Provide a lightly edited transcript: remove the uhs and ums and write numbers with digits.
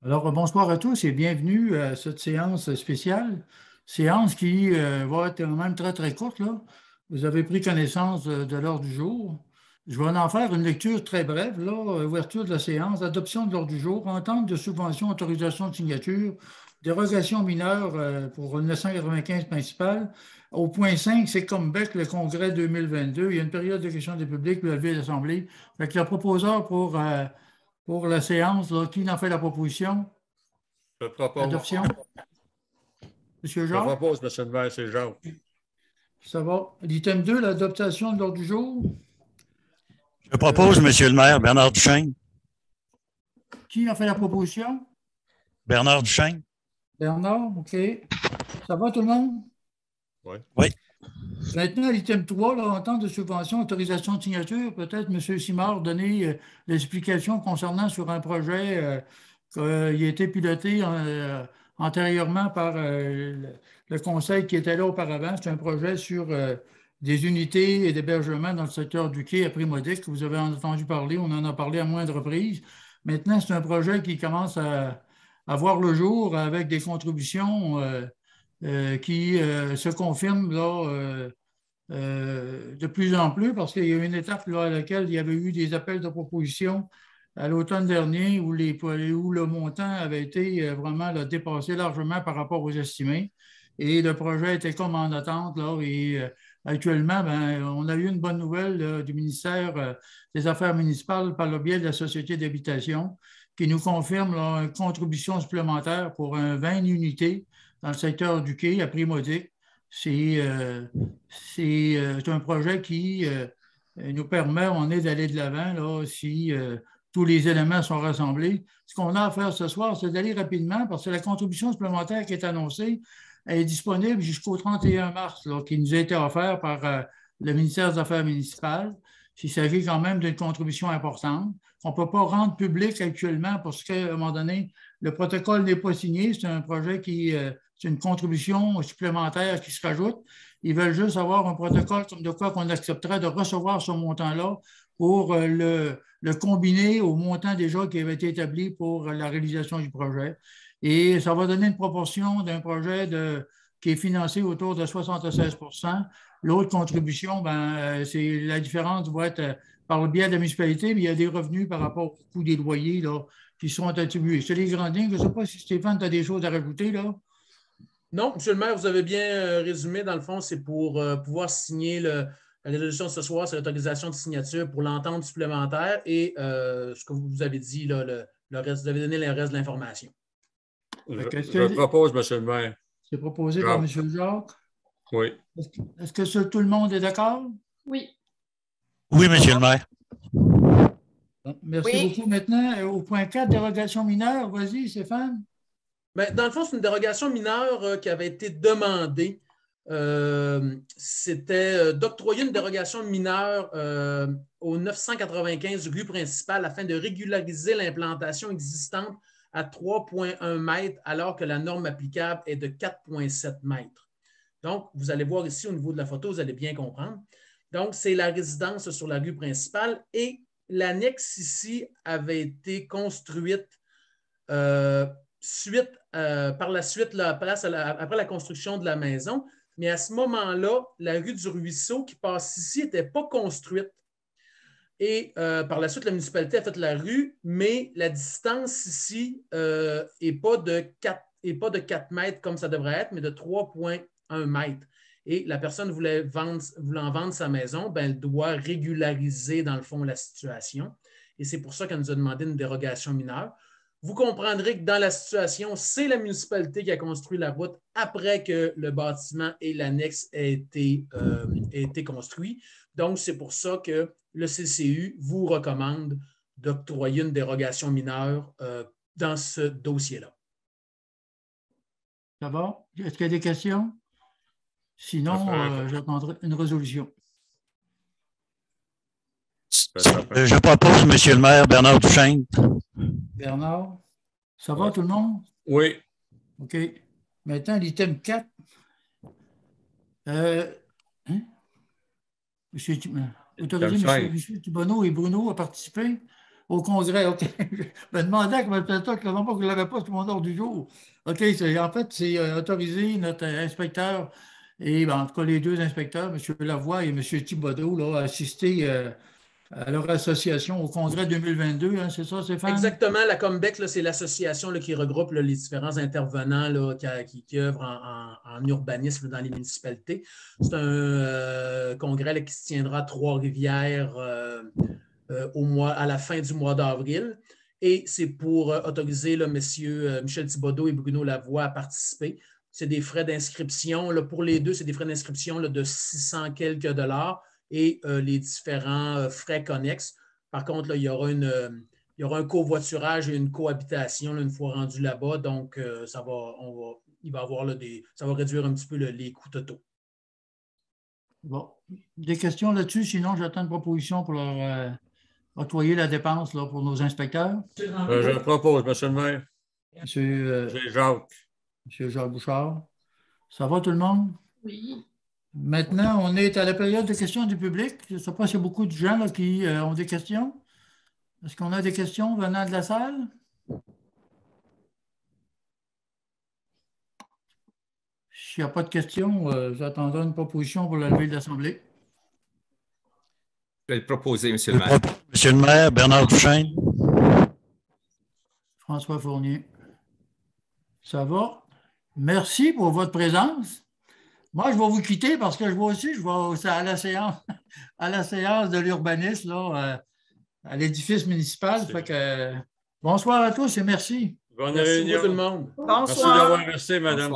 Alors, bonsoir à tous et bienvenue à cette séance spéciale. Séance qui va être quand même très, très courte, là. Vous avez pris connaissance de l'ordre du jour. Je vais en faire une lecture très brève, là. Ouverture de la séance, adoption de l'ordre du jour, entente de subvention, autorisation de signature, dérogation mineure pour le 995 principal. Au point 5, c'est comme bec le congrès 2022. Il y a une période de questions des publics, puis la levée de l'Assemblée. Fait que le proposeur pour la séance, là, qui en fait la proposition? Je propose. Adoption. Monsieur Je Jacques, propose, M. le maire, c'est Jacques. ça va. L'item 2, l'adoption de l'ordre du jour. Je propose, Monsieur le maire, Bernard Duchesne. Qui a fait la proposition? Bernard Duchesne. Bernard, OK. Ça va tout le monde? Oui. Oui. Maintenant, l'item 3, entente de subvention, autorisation de signature. Peut-être M. Simard donner l'explication concernant sur un projet qui a été piloté antérieurement par le conseil qui était là auparavant. C'est un projet sur des unités et d'hébergement dans le secteur du quai à Prix-Modique que vous avez entendu parler. On en a parlé à moindre reprise. Maintenant, c'est un projet qui commence à voir le jour avec des contributions qui se confirment là, de plus en plus parce qu'il y a une étape là, à laquelle il y avait eu des appels de propositions à l'automne dernier où le montant avait été vraiment là, dépassé largement par rapport aux estimés. Et le projet était comme en attente. Là, et actuellement, ben, on a eu une bonne nouvelle là, du ministère des Affaires municipales par le biais de la Société d'habitation qui nous confirme là, une contribution supplémentaire pour 20 unités dans le secteur du quai à prix modique. C'est un projet qui nous permet, on est d'aller de l'avant là, si tous les éléments sont rassemblés. Ce qu'on a à faire ce soir, c'est d'aller rapidement parce que la contribution supplémentaire qui est annoncée elle est disponible jusqu'au 31 mars, là, qui nous a été offerte par le ministère des Affaires municipales. Il s'agit quand même d'une contribution importante qu'on ne peut pas rendre publique actuellement parce qu'à un moment donné, le protocole n'est pas signé. C'est un projet c'est une contribution supplémentaire qui se rajoute. Ils veulent juste avoir un protocole comme de quoi qu'on accepterait de recevoir ce montant-là pour le combiner au montant déjà qui avait été établi pour la réalisation du projet. Et ça va donner une proportion d'un projet qui est financé autour de 76. L'autre contribution, ben, c'est la différence va être par le biais de la municipalité, mais il y a des revenus par rapport au coût des loyers là, qui sont attribués. C'est les grandes lignes. Je ne sais pas si Stéphane, tu as des choses à rajouter là. Non, M. le maire, vous avez bien résumé. Dans le fond, c'est pour pouvoir signer la résolution ce soir, c'est l'autorisation de signature pour l'entente supplémentaire et ce que vous avez dit, là, le reste, vous avez donné le reste de l'information. Je propose, M. le maire. C'est proposé par M. Jacques. Oui. Est-ce que tout le monde est d'accord? Oui. Oui, Monsieur le maire. Bon, merci beaucoup. Maintenant, au point 4, dérogation mineure. Vas-y, Stéphane. Bien, dans le fond, c'est une dérogation mineure qui avait été demandée. C'était d'octroyer une dérogation mineure au 995 rue principale afin de régulariser l'implantation existante à 3,1 mètres alors que la norme applicable est de 4,7 mètres. Donc, vous allez voir ici au niveau de la photo, vous allez bien comprendre. Donc, c'est la résidence sur la rue principale et l'annexe ici avait été construite par la suite, après la construction de la maison. Mais à ce moment-là, la rue du Ruisseau qui passe ici n'était pas construite. Et par la suite, la municipalité a fait la rue, mais la distance ici n'est pas de 4 mètres comme ça devrait être, mais de 3,1 mètres. Et la personne voulant vendre sa maison, ben, elle doit régulariser, dans le fond, la situation. Et c'est pour ça qu'elle nous a demandé une dérogation mineure. Vous comprendrez que dans la situation, c'est la municipalité qui a construit la route après que le bâtiment et l'annexe aient été construits. Donc, c'est pour ça que le CCU vous recommande d'octroyer une dérogation mineure dans ce dossier-là. Ça va? Est-ce qu'il y a des questions? Sinon, j'attendrai une résolution. Je propose, Monsieur le maire, Bernard Duchesne. Bernard, ça va tout le monde? Oui. OK. Maintenant, l'item 4. Hein? Autoriser M. Thibodeau et Bruno à participer. au Congrès. OK. Je me demandais comment que vous ne l'avez pas sur mon ordre du jour. OK. En fait, c'est autorisé notre inspecteur, et en tout cas les deux inspecteurs, M. Lavoie et M. Thibodeau, là, à assister à leur association au Congrès 2022. Hein, c'est ça, Stéphane? Exactement. La Combec, c'est l'association qui regroupe là, les différents intervenants là, qui œuvrent en urbanisme dans les municipalités. C'est un congrès là, qui se tiendra à Trois-Rivières à la fin du mois d'avril. Et c'est pour autoriser là, M. Michel Thibodeau et Bruno Lavoie à participer. C'est des frais d'inscription. Pour les deux, c'est des frais d'inscription de 600 quelques dollars et les différents frais connexes. Par contre, là, il y aura un covoiturage et une cohabitation là, une fois rendu là-bas. Donc, ça va réduire un petit peu les coûts totaux. Bon. Des questions là-dessus? Sinon, j'attends une proposition pour leur octroyer la dépense là, pour nos inspecteurs. Je le propose, M. le maire. Monsieur Jacques Bouchard. Ça va tout le monde? Oui. Maintenant, on est à la période de questions du public. Je ne sais pas s'il y a beaucoup de gens là, qui ont des questions. Est-ce qu'on a des questions venant de la salle? S'il n'y a pas de questions, j'attendrai une proposition pour la levée de l'Assemblée. Je vais le proposer, M. le maire. Monsieur le maire, Bernard Duchesne. François Fournier. Ça va? Merci pour votre présence. Moi, je vais vous quitter parce que je vais à la séance de l'urbanisme à l'édifice municipal. Fait que, bonsoir à tous et merci. Bonne réunion tout le monde. Bonsoir. Merci d'avoir resté, Mme.